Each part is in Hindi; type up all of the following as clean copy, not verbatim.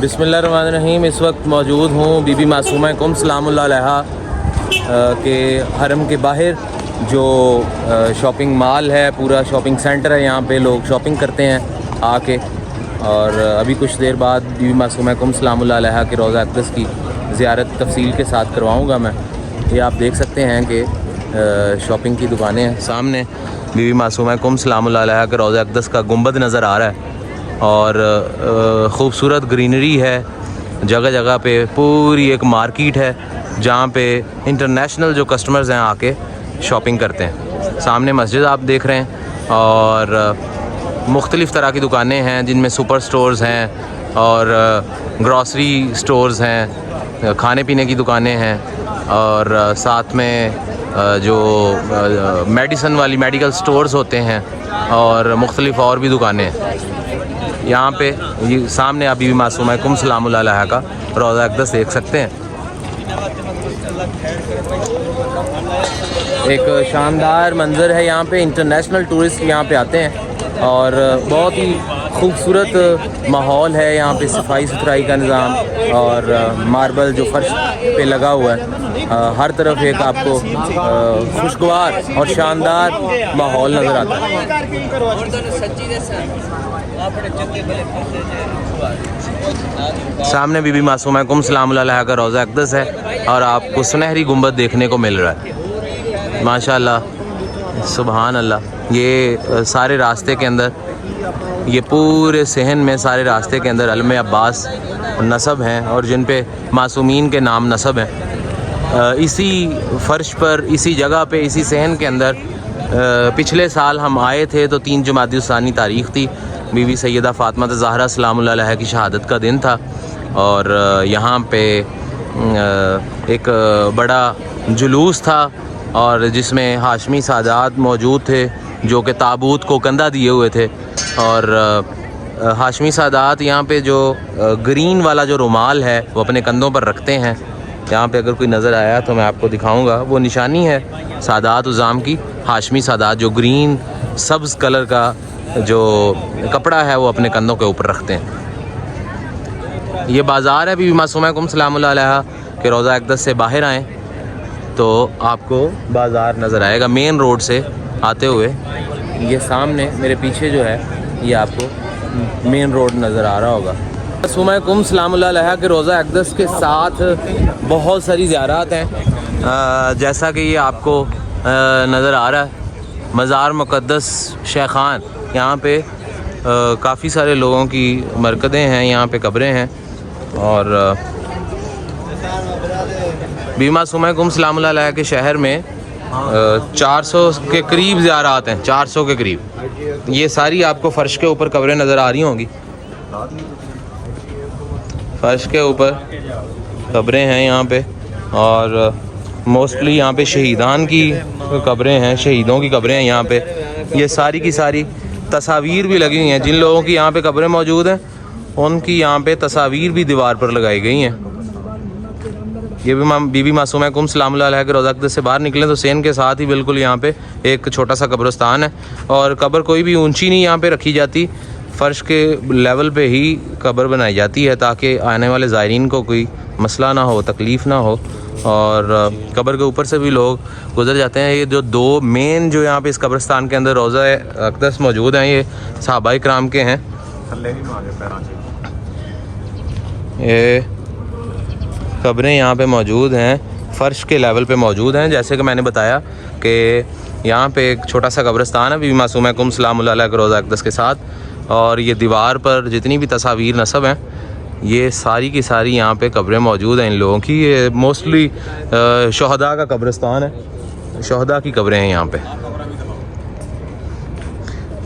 बिस्मिल्लाहिर्रहमानिर्रहीम। इस वक्त मौजूद हूँ बीबी मासूमा कुम सलामुल्लाह अलैहा के हरम के बाहर, जो शॉपिंग मॉल है, पूरा शॉपिंग सेंटर है। यहाँ पे लोग शॉपिंग करते हैं आके। और अभी कुछ देर बाद बीबी मासूमा कुम सलामुल्लाह अलैहा के रोज़ा अक़दस की ज़ियारत तफसील के साथ करवाऊँगा मैं। ये आप देख सकते हैं कि शॉपिंग की दुकानें हैं। सामने बीबी मासूमा कुम सलामुल्लाह अलैहा के रोज़ा अक़दस का गुंबद नज़र आ रहा है और ख़ूबसूरत ग्रीनरी है जगह जगह पे। पूरी एक मार्केट है जहाँ पे इंटरनेशनल जो कस्टमर्स हैं आके शॉपिंग करते हैं। सामने मस्जिद आप देख रहे हैं और मुख्तलिफ़ तरह की दुकानें हैं जिनमें सुपर स्टोर्स हैं और ग्रॉसरी स्टोर्स हैं, खाने पीने की दुकानें हैं और साथ में जो मेडिसन वाली मेडिकल स्टोर्स होते हैं और मुख्तलिफ़ और भी दुकानें हैं। यहाँ पे ये सामने आप बीबी मासूमा कुम सलामुल्लाह अलैहा का रोज़ा अक़दस देख सकते हैं। एक शानदार मंज़र है यहाँ पे। इंटरनेशनल टूरिस्ट यहाँ पे आते हैं और बहुत ही खूबसूरत माहौल है यहाँ पे। सफाई सुथराई का निज़ाम और मार्बल जो फर्श पे लगा हुआ है, हर तरफ एक आपको खुशगवार और शानदार माहौल नज़र आता है। सामने बीबी मासूमा कुम सलामुल्लाह अलैहा का रोज़ा अक़दस है और आपको सुनहरी गुंबद देखने को मिल रहा है। माशाअल्लाह, सुबहान अल्लाह। ये सारे रास्ते के अंदर, ये पूरे सहन में सारे रास्ते के अंदर अलम अब्बास नस्ब हैं और जिन पे मासूमीन के नाम नस्ब हैं। इसी फ़र्श पर, इसी जगह पे, इसी सहन के अंदर पिछले साल हम आए थे तो 3 जुमादी उस्सानी तारीख़ थी। बीबी सैयदा फ़ातिमा ज़हरा सलामुल्लाह अलैहा की शहादत का दिन था और यहाँ पे एक बड़ा जुलूस था और जिसमें हाशमी सादात मौजूद थे जो कि ताबूत को कंधा दिए हुए थे। और हाशमी सादात यहाँ पे जो ग्रीन वाला जो रुमाल है वो अपने कंधों पर रखते हैं। यहाँ पे अगर कोई नज़र आया तो मैं आपको दिखाऊंगा, वो निशानी है सादात उज़ाम की। हाशमी सादात जो ग्रीन सब्ज़ कलर का जो कपड़ा है वो अपने कंधों के ऊपर रखते हैं। ये बाज़ार है बीबी मासूमा कुम सलामुल्लाह अलैहा के रोज़ा अक़दस से बाहर आएँ तो आपको बाज़ार नज़र आएगा मेन रोड से आते हुए। ये सामने मेरे पीछे जो है ये आपको मेन रोड नज़र आ रहा होगा। मासूमा कुम सलामुल्लाह अलैहा के रोज़ा अक़दस के साथ बहुत सारी ज़ियारत हैं, जैसा कि ये आपको नज़र आ रहा है। मज़ार मुक़द्दस शेखान, यहाँ पे काफ़ी सारे लोगों की मरकदें हैं, यहाँ पे कब्रें हैं और बीबी मासूमा कुम सलामुल्लाह अलैहा के शहर में 400 के करीब ज़ियारत हैं, 400 के करीब। ये सारी आपको फ़र्श के ऊपर कब्रें नज़र आ रही होंगी। फ़र्श के ऊपर कब्रें हैं यहाँ पे और मोस्टली यहाँ पे शहीदान की कब्रें हैं, शहीदों की कब्रें हैं यहाँ पे। ये सारी की सारी तस्वीर भी लगी हुई हैं। जिन लोगों की यहाँ पे कब्रें मौजूद हैं उनकी यहाँ पे तस्वीर भी दीवार पर लगाई गई हैं। ये भी बीबी मासूमा कुम सलामुल्लाह अलैहा के रोज़ा अक़दस से बाहर निकलें तो सेन के साथ ही बिल्कुल यहाँ पे एक छोटा सा कब्रिस्तान है और कब्र कोई भी ऊंची नहीं यहाँ पे रखी जाती, फ़र्श के लेवल पे ही कब्र बनाई जाती है ताकि आने वाले ज़ायरीन को कोई मसला ना हो, तकलीफ़ ना हो। और कब्र के ऊपर से भी लोग गुजर जाते हैं। ये जो 2 मेन जो यहाँ पे इस कब्रिस्तान के अंदर रोज़ा अक़दस मौजूद हैं, ये सहाबाए किराम के हैं। ये कब्रें यहाँ पे मौजूद हैं, फ़र्श के लेवल पे मौजूद हैं। जैसे कि मैंने बताया कि यहाँ पे एक छोटा सा कब्रिस्तान है बीबी मासूमा कुम सलामुल्लाह अलैहा के रोज़ा अक़दस के साथ और ये दीवार पर जितनी भी तस्वीर नस्ब हैं ये सारी की सारी यहाँ पे कब्रें मौजूद हैं इन लोगों की। ये मोस्टली शहदा का कब्रिस्तान है, शहदा की कब्रें हैं यहाँ पे।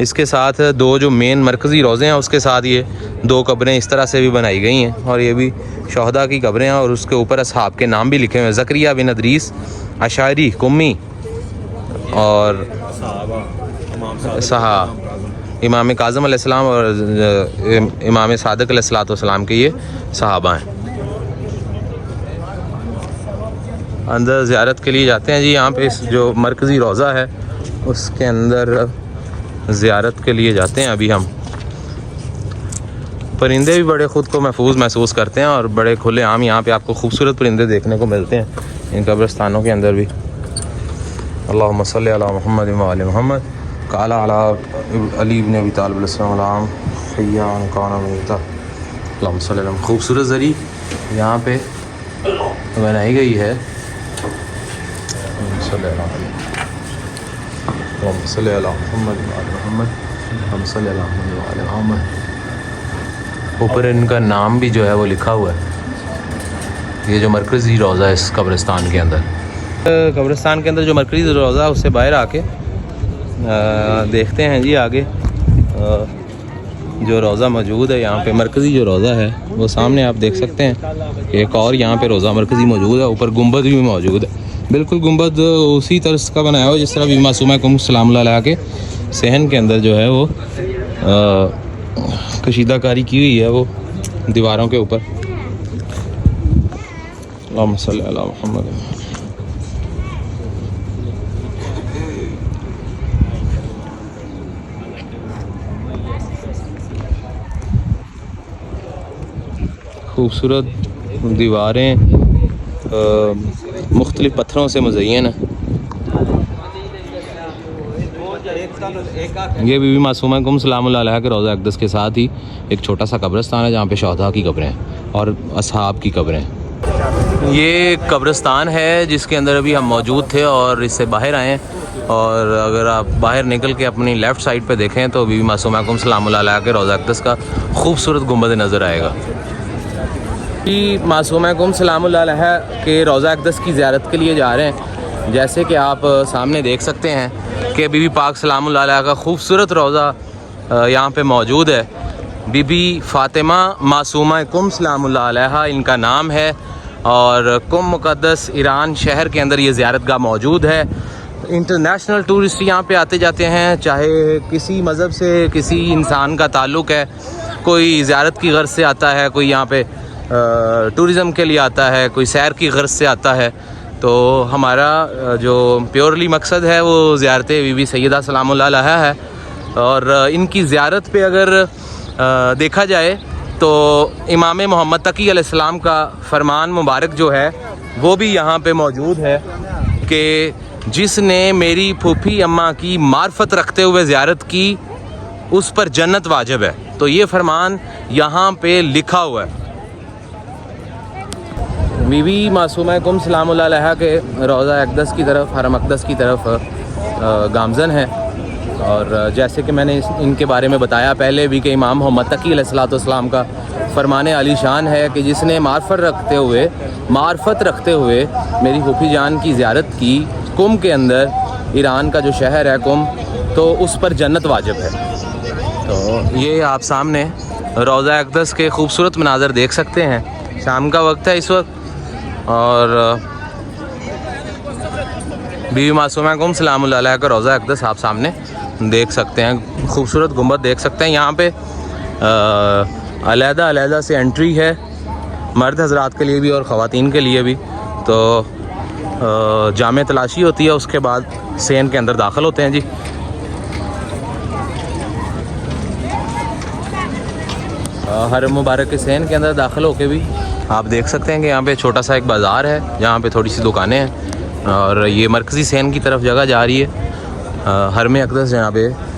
इसके साथ 2 जो मेन मरकज़ी रोज़े हैं उसके साथ ये 2 कब्रें इस तरह से भी बनाई गई हैं और ये भी शहदा की कब्रें हैं और उसके ऊपर असहाब के नाम भी लिखे हुए हैं। ज़करिया बिन अदरीस अशारी कुम्मी और सहाब इमाम काज़म अलैहिस्सलाम और इमाम सादिक़ अलैहिस्सलाम के ये सहाबा हैं। अंदर ज़ियारत के लिए जाते हैं जी। यहाँ पे इस जो मरकज़ी रोज़ा है उसके अंदर ज़ियारत के लिए जाते हैं अभी हम। परिंदे भी बड़े ख़ुद को महफूज महसूस करते हैं और बड़े खुले आम यहाँ पे आपको खूबसूरत परिंदे देखने को मिलते हैं इन कब्रिस्तानों के अंदर भी। अल्लाहुम्मा सल्ली अला मुहम्मद व आले मुहम्मद काला अला अली इब्न अबी तालिब अलैहिस्सलाम हय्यान काना मईता। अल्लाहुम्मा सल्ली अला। खूबसूरत ज़री यहाँ पे बनाई गई है। सल्ली अला मुहम्मद व आले मुहम्मद। सल्ली अला मुहम्मद व आले मुहम्मद। ऊपर इनका नाम भी जो है वो लिखा हुआ है। ये जो मरकज़ी रोज़ा है इस कब्रिस्तान के अंदर, कब्रिस्तान के अंदर जो मरकज़ी रोज़ा है उससे बाहर आके देखते हैं जी आगे जो रोज़ा मौजूद है यहाँ पे। मरकज़ी जो रोज़ा है वो सामने आप देख सकते हैं। एक और यहाँ पे रोज़ा मरकज़ी मौजूद है। ऊपर गुंबद भी मौजूद है। बिल्कुल गुंबद उसी तरह का बनाया हुआ जिस तरह बीबी मासूमा कुम सलामुल्लाह अलैहा के सहन के अंदर जो है वो कशीदाकारी की हुई है वो दीवारों के ऊपर। अल्लाहुम्मा सल्ली अला मुहम्मद। खूबसूरत दीवारें मुख्तलिफ़ पत्थरों से मुज़य्यन है। ये बीबी मासूमा कुम सलामुल्लाह अलैहा के रोज़ा अक़दस के साथ ही एक छोटा सा कब्रिस्तान है जहाँ पे शहदा की कब्रें हैं और असहाब की कब्रें हैं। ये कब्रिस्तान है जिसके अंदर अभी हम मौजूद थे और इससे बाहर आए हैं। और अगर आप बाहर निकल के अपनी लेफ़्ट साइड पे देखें तो बीबी मासूमा कुम सलामुल्लाह अलैहा के रोज़ा अक़दस का खूबसूरत गुंबद नज़र आएगा। बीबी मासूमा कुम सलामुल्लाह अलैहा के रोज़ा अक़दस की ज़ियारत के लिए जा रहे हैं। जैसे कि आप सामने देख सकते हैं कि बीबी पाक सलामुल्लाह अलैहा का खूबसूरत रोज़ा यहाँ पे मौजूद है। बीबी फ़ातिमा मासूमा कुम सलामुल्लाह अलैहा इनका नाम है और कुम मुक़द्दस ईरान शहर के अंदर ये ज़ियारतगाह मौजूद है। इंटरनेशनल टूरिस्ट यहाँ पे आते जाते हैं, चाहे किसी मज़हब से किसी इंसान का ताल्लुक़ है, कोई ज़ियारत की गर्ज़ से आता है, कोई यहाँ पे टूरिज़म के लिए आता है, कोई सैर की गर्ज़ से आता है। तो हमारा जो प्योरली मकसद है वो ज़ियारत बीबी सैयदा सलामुल्लाह अलैहा है। और इनकी ज़ियारत पे अगर देखा जाए तो इमाम मोहम्मद तकी अलैहिस्सलाम का फरमान मुबारक जो है वो भी यहाँ पे मौजूद है कि जिसने मेरी फूफी अम्मा की मार्फत रखते हुए ज़ियारत की उस पर जन्नत वाजिब है। तो ये फरमान यहाँ पे लिखा हुआ है। बीबी मासूमा कुम सलामुल्लाह अलैहा के रोज़ा अक़दस की तरफ, हरम अक़दस की तरफ गामज़न है। और जैसे कि मैंने इनके बारे में बताया पहले भी कि इमाम मोहम्मद तकी अलैहिस्सलाम का फरमान अली शान है कि जिसने मार्फत रखते हुए मेरी फूफी जान की ज़ियारत की कुम के अंदर, ईरान का जो शहर है कुम, तो उस पर जन्नत वाजिब है। तो ये आप सामने रोज़ा अक़दस के खूबसूरत मनाज़र देख सकते हैं। शाम का वक्त है इस वक्त और बीबी मासूमा कुम सलामुल्लाह अलैहा का रोज़ा अक़दस आप सामने देख सकते हैं। खूबसूरत गुंबद देख सकते हैं। यहाँ पे अलहदा से एंट्री है मर्द हज़रात के लिए भी और ख़वातीन के लिए भी। तो जामे तलाशी होती है, उसके बाद सेन के अंदर दाखिल होते हैं जी। हरम मुबारक के सेन के अंदर दाखिल होके भी आप देख सकते हैं कि यहाँ पे छोटा सा एक बाज़ार है जहाँ पे थोड़ी सी दुकानें हैं और ये मरकज़ी सेन की तरफ जगह जा रही है। हरम अक़दस जनाब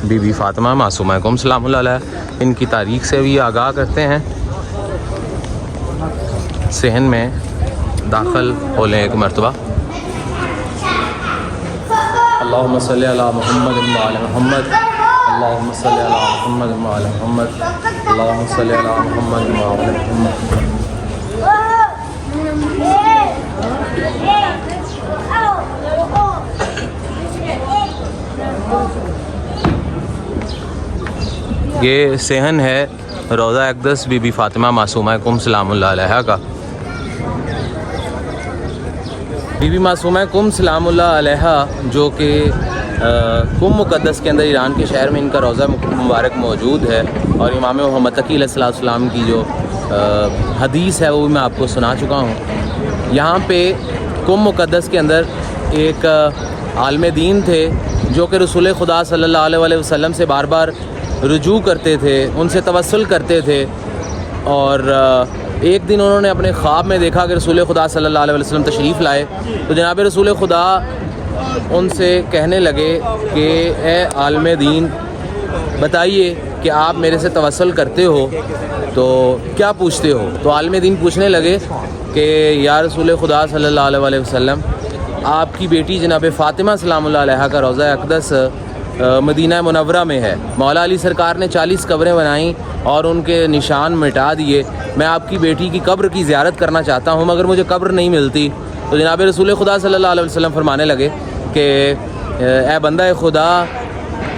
बीबी फ़ातिमा मासूमा कुम सलामुल्लाह अलैहा इनकी तारीख़ से भी आगाह करते हैं। सेहन में दाखिल हो लें एक मरतबा। अल्लाहुम्मा सल्ली अला मुहम्मद व आले मुहम्मद। अल्लाहुम्मा सल्ली अला मुहम्मद व आले मुहम्मद। अल्लाहुम्मा सल्ली अला मुहम्मद व आले मुहम्मद। ये सेहन है रोज़ा अक़दस बीबी फ़ातिमा मासूमा कुम सलामुल्लाह अलैहा का। बीबी मासूमा कुम सलामुल्लाह अलैहा जो कि कुम मुक़द्दस के अंदर ईरान के शहर में इनका रोज़ा मुबारक मौजूद है। और इमाम मोहम्मद तकी अलैहिस्सलाम की जो हदीस है वो भी मैं आपको सुना चुका हूँ। यहाँ पे कुम मुक़द्दस के अंदर एक आलिम दीन थे जो कि रसूल खुदा सल्लल्लाहु अलैहि वसल्लम से बार बार रुजू करते थे, उनसे तवस्सुल करते थे और एक दिन उन्होंने अपने ख्वाब में देखा कि रसूल खुदा सल्लल्लाहु अलैहि वसल्लम तशरीफ़ लाए। तो जनाब रसूल खुदा उनसे कहने लगे कि ए आलम दीन, बताइए कि आप मेरे से तवस्सुल करते हो तो क्या पूछते हो। तो आलम दीन पूछने लगे कि या रसूल खुदा सल्लल्लाहु अलैहि वसल्लम, आपकी बेटी जनाब फ़ातिमा सलामुल्लाह अलैहा का रोज़ा अक़दस मदीना मुनव्वरा में है। मौला अली सरकार ने 40 कब्रें बनाई और उनके निशान मिटा दिए। मैं आपकी बेटी की कब्र की ज़ियारत करना चाहता हूँ मगर मुझे कब्र नहीं मिलती। तो जनाब रसूल खुदा सल्लल्लाहु अलैहि वसल्लम फरमाने लगे कि ए बंदा खुदा,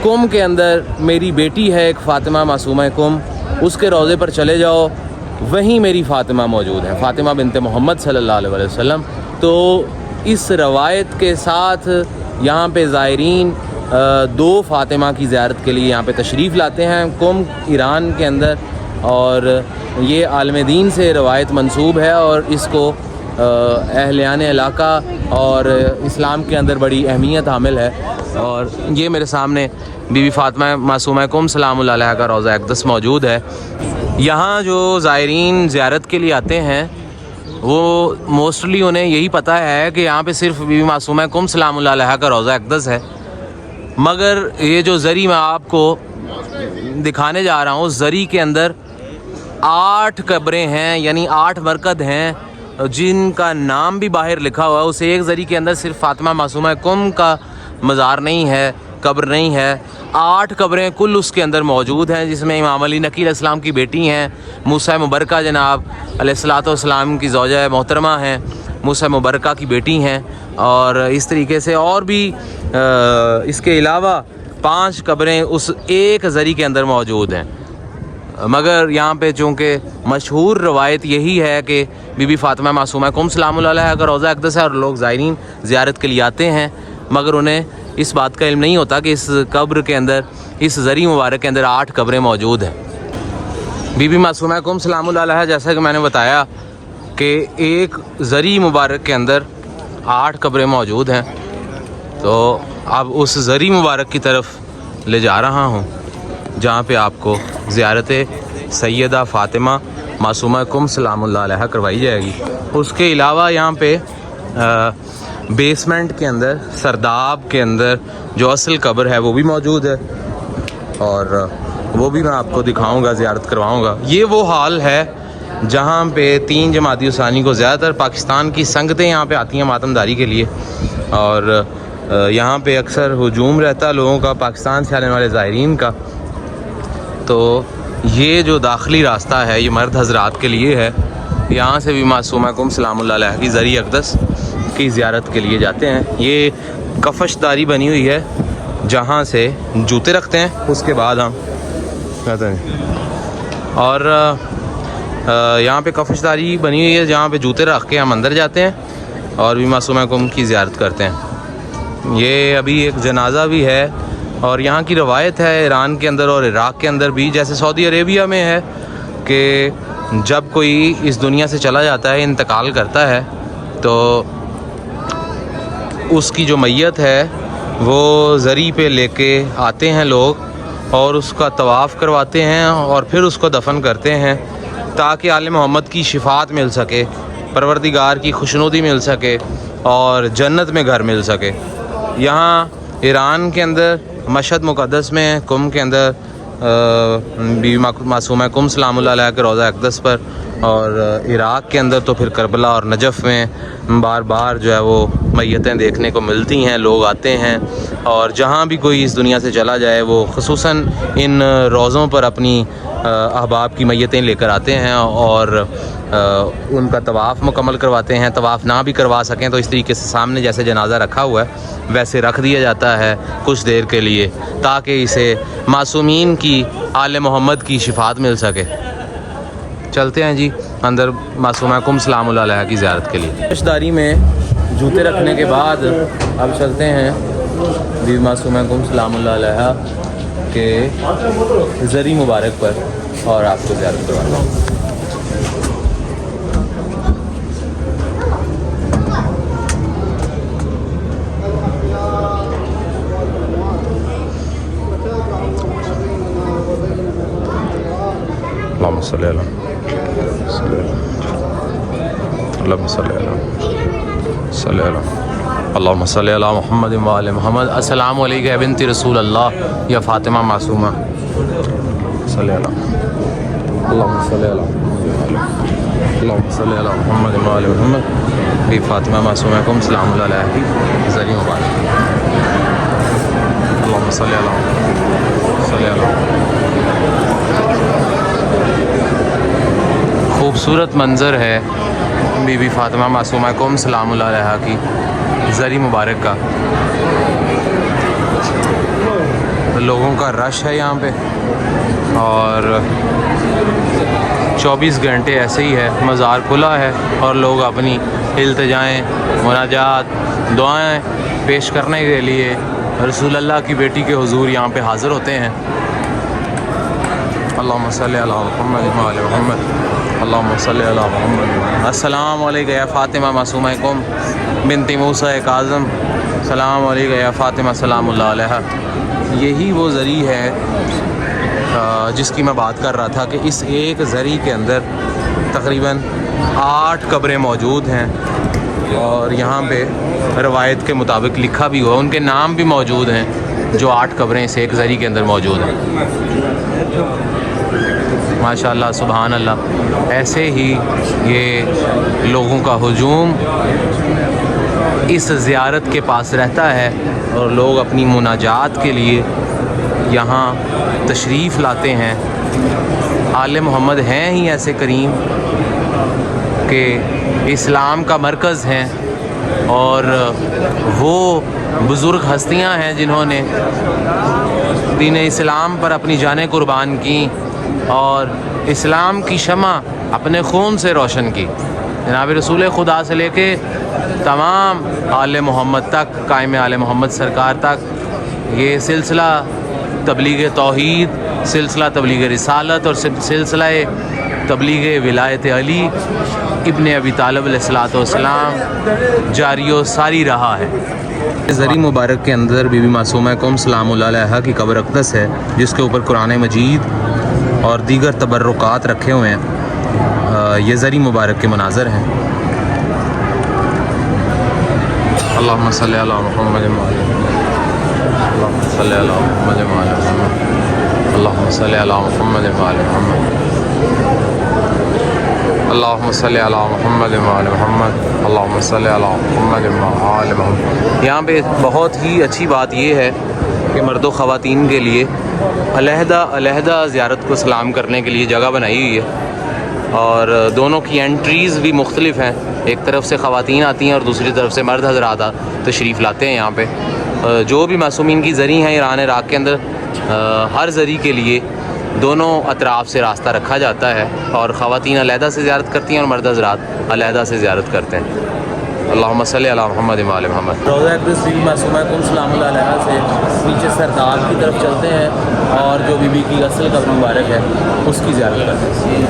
कुम के अंदर मेरी बेटी है एक फ़ातिमा मासूमा कुम, उसके रोज़े पर चले जाओ, वहीं मेरी फ़ातिमा मौजूद है, फ़ातिमा बिनते मोहम्मद सल्लल्लाहु अलैहि वसल्लम। तो इस रवायत के साथ यहाँ पे ज़ायरीन दो फ़ातिमा की ज़ियारत के लिए यहाँ पे तशरीफ़ लाते हैं कुम ईरान के अंदर। और ये आलम दीन से रवायत मंसूब है और इसको अहलियान इलाका और इस्लाम के अंदर बड़ी अहमियत हामिल है। और ये मेरे सामने बीबी फ़ातिमा मासूमा कुम सलामुल्लाह अलैहा का रोज़ा अक़दस मौजूद है। यहाँ जो ज़ायरीन ज़ियारत के लिए आते हैं वो मोस्टली उन्हें यही पता है कि यहाँ पे सिर्फ बीबी मासूमा कुम सलामुल्लाह अलैहा का रोज़ा अक़दस है। मगर ये जो ज़री मैं आपको दिखाने जा रहा हूँ, ज़री के अंदर 8 कब्रें हैं, यानी 8 मरकद हैं जिनका नाम भी बाहर लिखा हुआ है। उस एक ज़री के अंदर सिर्फ फ़ातिमा मासूमा कुम का मज़ार नहीं है, कब्र नहीं है, 8 कब्रें कुल उसके अंदर मौजूद हैं, जिसमें इमाम अली नकी अलैहिस्सलाम की बेटी हैं, मूसा मुबरका जनाब अलैहिस्सलाम की ज़ौजा मोहतरमा हैं, मूसा मुबरका की बेटी हैं। और इस तरीके से और भी इसके अलावा 5 कब्रें उस एक ज़री के अंदर मौजूद हैं। मगर यहाँ पे चूँकि मशहूर रवायत यही है कि बीबी फ़ातिमा मासूमा कुम सलामुल्लाह अलैहा का रोज़ा अक़दस है और लोग ज़ायरीन ज़ियारत के लिए आते हैं, मगर उन्हें इस बात का इल्म नहीं होता कि इस कब्र के अंदर, इस ज़री मुबारक के अंदर 8 कब्रें मौजूद हैं। बीबी मासूमा कुम सलामुल्लाह अलैहा, जैसा कि मैंने बताया कि एक ज़री मुबारक के अंदर 8 कब्रें मौजूद हैं। तो अब उस ज़री मुबारक की तरफ ले जा रहा हूँ जहाँ पे आपको ज़ियारत सैयदा फ़ातिमा मासूमा कुम सलामुल्लाह अलैहा करवाई जाएगी। उसके अलावा यहाँ पे बेसमेंट के अंदर, सरदाब के अंदर जो असल कब्र है वो भी मौजूद है और वो भी मैं आपको दिखाऊंगा, ज़ियारत करवाऊंगा। ये वो हाल है जहाँ पे 3 जमाती उसानी को ज़्यादातर पाकिस्तान की संगतें यहाँ पे आती हैं मातमदारी के लिए और यहाँ पे अक्सर हुजूम रहता है लोगों का, पाकिस्तान से आने वाले ज़ायरीन का। तो ये जो दाखिली रास्ता है ये मर्द हजरात के लिए है। यहाँ से भी मासूमा कुम सलामुल्लाह अलैहा की ज़री अक़दस की ज़ियारत के लिए जाते हैं। ये कफ़शदारी बनी हुई है जहाँ से जूते रखते हैं, उसके बाद हम कहते हैं। और यहाँ पे कफ़शदारी बनी हुई है जहाँ पे जूते रख के हम अंदर जाते हैं और भी मासूमा कुम की ज़ियारत करते हैं। ये अभी एक जनाजा भी है और यहाँ की रवायत है ईरान के अंदर और इराक़ के अंदर भी, जैसे सऊदी अरेबिया में है कि जब कोई इस दुनिया से चला जाता है, इंतकाल करता है, तो उसकी जो मैयत है वो ज़री पे लेके आते हैं लोग और उसका तवाफ़ करवाते हैं और फिर उसको दफन करते हैं ताकि आले मोहम्मद की शिफात मिल सके, परवरदिगार की खुशनुदी मिल सके और जन्नत में घर मिल सके। यहाँ ईरान के अंदर मशहद मुक़द्दस में कुम के अंदर बीबी मासूमा कुम सलामुल्लाह अलैहा के रोज़ा अक़दस पर, और इराक़ के अंदर तो फिर करबला और नजफ़ में बार बार जो है वो मैयतें देखने को मिलती हैं, लोग आते हैं। और जहाँ भी कोई इस दुनिया से चला जाए वो ख़ुसूसन इन रोज़ों पर अपनी अहबाब की मैयतें लेकर आते हैं और उनका तवाफ़ मुकम्मल करवाते हैं। तवाफ़ ना भी करवा सकें तो इस तरीके से सामने जैसे जनाजा रखा हुआ है वैसे रख दिया जाता है कुछ देर के लिए ताकि इसे मासूमीन की आले मोहम्मद की शिफात मिल सके। चलते हैं जी अंदर मासूमा कुम सलामुल्लाह अलैहा की ज़ियारत के लिए। कफ़शदारी में जूते रखने के बाद अब चलते हैं बीबी मासूमा कुम सलामुल्लाह अलैहा के ज़री मुबारक पर और आपको ज़ियारत करवाना है। अल्लाहुम्मा सल्ली अला अल्लाहुम्मा सल्ली अला मुहम्मद व आले मुहम्मद। अस्सलामु अलैका या बिन्ती रसूल अल्लाह या फ़ातिमा मासूमा। सल्ली अला अल्लाहुम्मा सल्ली अला मुहम्मद व आले मुहम्मद बी फ़ातिमा मासूमा कुम सलामुल अलैहि ज़री मुबारक। अल्लाहुम्मा सल्ली अला खूबसूरत मंज़र है बीबी फ़ातिमा मासूमा कुम सलामुल अलैहा की ज़री मुबारक का। लोगों का रश है यहाँ पे और 24 घंटे ऐसे ही है, मज़ार खुला है और लोग अपनी इल्तिजाएँ, मुनाजात, दुआएं पेश करने के लिए रसूल अल्लाह की बेटी के हुजूर यहाँ पे हाज़िर होते हैं। अल्लाहुम्मा सल्ली अला मुहम्मद व आले मुहम्मद। अल्लाहुम्मा सल्ली अला मुहम्मद। अस्सलामु अलैका या फ़ातिमा मासूमा कुम बिन्ती मूसा काज़म। सलाम अलैका या फ़ातिमा सलामुल्लाह अलैहा। यही वो ज़री है जिसकी मैं बात कर रहा था कि इस एक ज़री के अंदर तकरीबन 8 कब्रें मौजूद हैं और यहाँ पे रवायत के मुताबिक लिखा भी हुआ, उनके नाम भी मौजूद हैं जो 8 कब्रें इस एक ज़री के अंदर मौजूद हैं। माशाअल्लाह सुभान अल्लाह। ऐसे ही ये लोगों का हुजूम इस ज़ियारत के पास रहता है और लोग अपनी मुनाजात के लिए यहाँ तशरीफ़ लाते हैं। आले मोहम्मद हैं ही ऐसे करीम कि इस्लाम का मरकज़ हैं और वो बुज़ुर्ग हस्तियाँ हैं जिन्होंने दीन इस्लाम पर अपनी जानें कुर्बान की और इस्लाम की शमा अपने खून से रोशन की। जनाब रसूल खुदा से लेके तमाम आले मोहम्मद तक, कायम आले मोहम्मद सरकार तक ये सिलसिला तबलीग तौहीद, सिलसिला तबलीग रिसालत और सिलसिला तबलीग विलायत अली इब्न अबी तालिब अलैहिस्सलाम जारी व सारी रहा है। ज़री मुबारक के अंदर बीबी मासूमा कुम सलामुल्लाह अलैहा की कब्र अक़दस है जिसके ऊपर कुरान मजीद और दीगर तबर्रुकात रखे हुए हैं। ये ज़री मुबारक के मनाज़र हैं। अल्लाहुम्मा सल्ली अला मुहम्मद व आले अल्लाहुम्मा सल्ली अला मुहम्मद व आले मुहम्मद। अल्लाहुम्मा सल्ली अला मुहम्मद व आले मुहम्मद। अल्लाहुम्मा सल्ली अला मुहम्मद व आले मुहम्मद। अल्लाहुम्मा सल्ली अला मुहम्मद व आले मुहम्मद। यहाँ पे बहुत ही अच्छी बात ये है कि मर्द व ख़वातीन के लिए अलहदा ज़ियारत को सलाम करने के लिए जगह बनाई हुई है और दोनों की एंट्रीज़ भी मुख्तलिफ हैं। एक तरफ से ख़वातीन आती हैं और दूसरी तरफ से मर्द हज़रात तशरीफ़ लाते हैं। यहाँ पे जो भी मासूमीन की ज़री हैं ईरान इराक़ के अंदर, हर ज़री के लिए दोनों अतराफ़ से रास्ता रखा जाता है और ख़वातीन अलहदा से ज़ियारत करती हैं और मर्द हज़रात अलहदा से ज़ियारत करते हैं। अल्लाहुम्मा सल्ली अला मुहम्मद व आले मुहम्मद। रोज़ा अक़दस बीबी मासूमा कुम सलामुल्लाह अलैहा से नीचे सरदार की तरफ चलते हैं और जो बीबी की असल कब्र मुबारक है उसकी ज़ियारत करते हैं।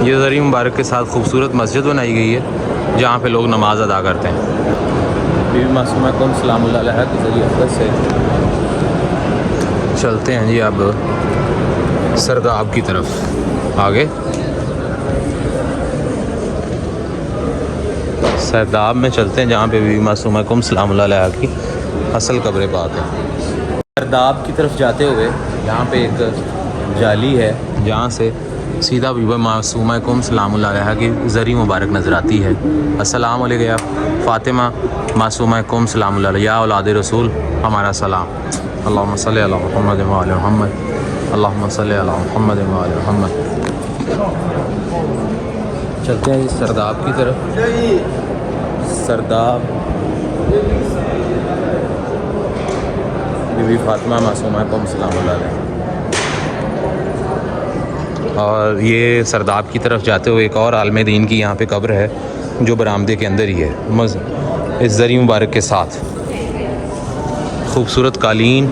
ये ज़री मुबारक के साथ खूबसूरत मस्जिद बनाई गई है जहाँ पे लोग नमाज अदा करते हैं। बीबी मासूमा कुम सलामुल्लाह अलैहा के ज़रिए अक़दस से चलते हैं जी अब सरदाब की तरफ आगे। सरदाब में चलते हैं जहाँ पे बीबी मासूमा कुम सलामुल्लाह अलैहा की असल कब्र पाक है। सरदाब की तरफ जाते हुए यहाँ पे एक जाली है जहाँ से सीधा बीबी मासूमा कुम सलामुल्लाह अलैहा की ज़री मुबारक नज़र आती है। अस्सलामु अलैका या फ़ातिमा मासूमा कुम सलामुल्लाह अलैहा या औलाद रसूल हमारा सलाम। अल्लाहुम्मा सल्ली अला मुहम्मद व आले मुहम्मद। अल्लाहुम्मा सल्ली अला मुहम्मद व आले मुहम्मद। चलते हैं इस सरदाब की तरफ। सरदाब बीबी फ़ातिमा मासूमा कुम सलामुल्लाह अलैहा। और ये सरदाब की तरफ जाते हुए एक और आलम दीन की यहाँ पे कब्र है जो बरामदे के अंदर ही है इस ज़री मुबारक के साथ। खूबसूरत कालीन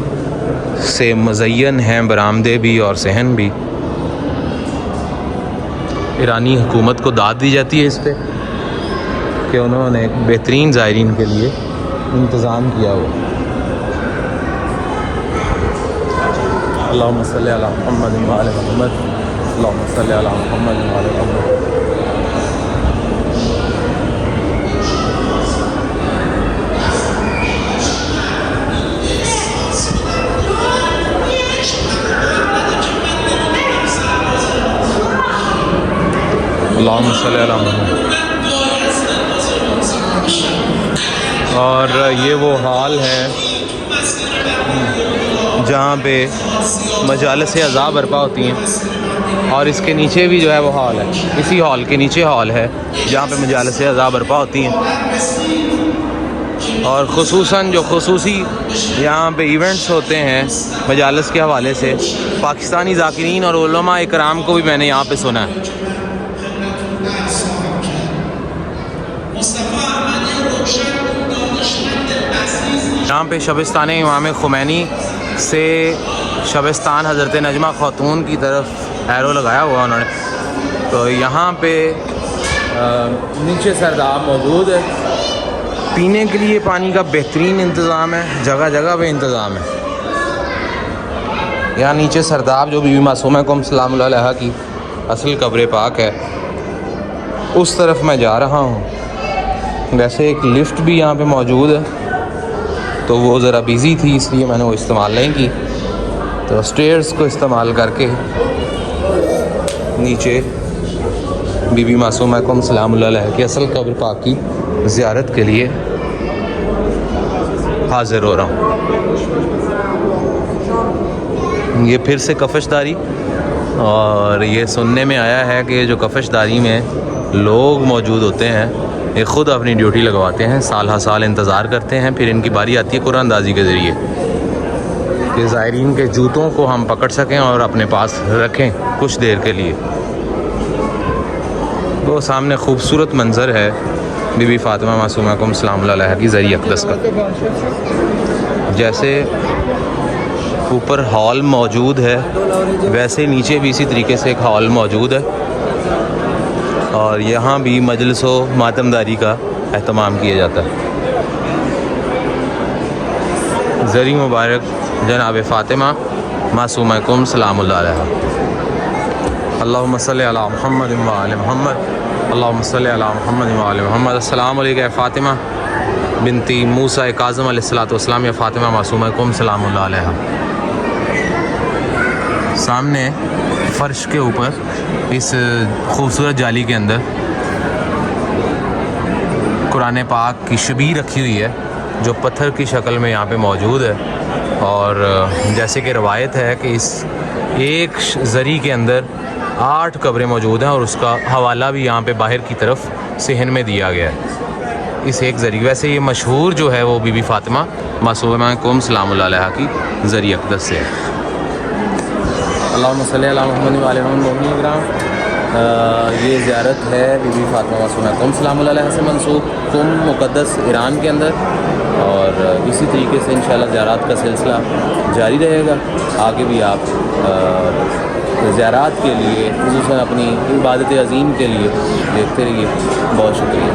से मज़य्यन हैं बरामदे भी और सहन भी। ईरानी हुकूमत को दाद दी जाती है इस पर कि उन्होंने एक बेहतरीन ज़ायरीन के लिए इंतज़ाम किया हुआ। अल्लाहुम्मा सल्ली अला मुहम्मद व आले मुहम्मद, अल्लाहुम्मा सल्ली अला मुहम्मद व आले मुहम्मद। अल्लाहुम्मा सल्ली अला मुहम्मद। और ये वो हाल है जहाँ पे मजालिस अज़ा बर्पा होती हैं, और इसके नीचे भी जो है वो हॉल है, इसी हॉल के नीचे हॉल है जहाँ पे मजालिस अज़ा बर्पा होती हैं। और ख़ुसूसन जो ख़ुसूसी यहाँ पे इवेंट्स होते हैं मजालिस के हवाले से, पाकिस्तानी ज़ाकिरीन और उलमा इकराम को भी मैंने यहाँ पे सुना है। यहाँ पे शबिस्तान इमाम खुमैनी से शबिस्तान हज़रत नजमा खातून की तरफ एरो लगाया हुआ उन्होंने। तो यहाँ पे नीचे सरदाब मौजूद है, पीने के लिए पानी का बेहतरीन इंतज़ाम है, जगह जगह पे इंतज़ाम है। यहाँ नीचे सरदाब जो बीबी मासूमा कुम सलामुल्लाह अलैहा की असल कब्र पाक है, उस तरफ मैं जा रहा हूँ। वैसे एक लिफ्ट भी यहाँ पे मौजूद है, तो वो ज़रा बिज़ी थी इसलिए मैंने वो इस्तेमाल नहीं की। तो स्टेयर्स को इस्तेमाल करके नीचे बीबी मासूमा कुम सलामुल्लाह अलैहा की असल कब्र पाक की ज़ियारत के लिए हाज़िर हो रहा हूँ। ये फिर से कफ़शदारी, और ये सुनने में आया है कि जो कफ़शदारी में लोग मौजूद होते हैं ये ख़ुद अपनी ड्यूटी लगवाते हैं, साल हर साल इंतज़ार करते हैं, फिर इनकी बारी आती है कुरानंदाज़ी के ज़रिए कि ज़ायरीन के जूतों को हम पकड़ सकें और अपने पास रखें कुछ देर के लिए। वो सामने खूबसूरत मंज़र है बीबी फ़ातिमा मासूमा कुम सलामुल्लाह अलैहा की ज़री अक़दस का। जैसे ऊपर हॉल मौजूद है वैसे नीचे भी इसी तरीके से एक हॉल मौजूद है, और यहाँ भी मजलिस व मातमदारी का एहतमाम किया जाता है। ज़री मुबारक जनाब फ़ातिमा मासूमा कुम सलामुल्लाह अलैहा। अल्लाहुम्मा सल्ली अला मुहम्मद व आले मुहम्मद, अल्लाहुम्मा सल्ली अला मुहम्मद व आले मुहम्मद। अस्सलामु अलैका फ़ातिमा बिनती मूसा काज़िम अलैहिस्सलातु वस्सलाम, या फ़ातिमा मासूमा कुम सलामुल्लाह अलैहा। सामने फ़र्श के ऊपर इस खूबसूरत जाली के अंदर कुरान पाक की शबीह रखी हुई है जो पत्थर की शक्ल में यहाँ पे मौजूद है। और जैसे कि रवायत है कि इस एक ज़री के अंदर 8 कब्रें मौजूद हैं, और उसका हवाला भी यहाँ पे बाहर की तरफ सहन में दिया गया है इस एक ज़री। वैसे ये मशहूर जो है वो बीबी फ़ातिमा मासूमा कुम सलामुल्लाह अलैहा की ज़री अक़दस से है। अल्लाहुम्मा सल्ली अला मुहम्मद व आले मुहम्मद। ये ज़ियारत है बीबी फ़ातिमा मासूमा कुम सलामुल्लाह अलैहा से मंसूब कुम मुक़द्दस ईरान के अंदर, और इसी तरीके से इंशाअल्लाह ज़ियारत का सिलसिला जारी रहेगा। आगे भी आप ज़ियारत के लिए, ख़ुसूसन अपनी इबादत अज़ीम के लिए देखते रहिए। बहुत शुक्रिया।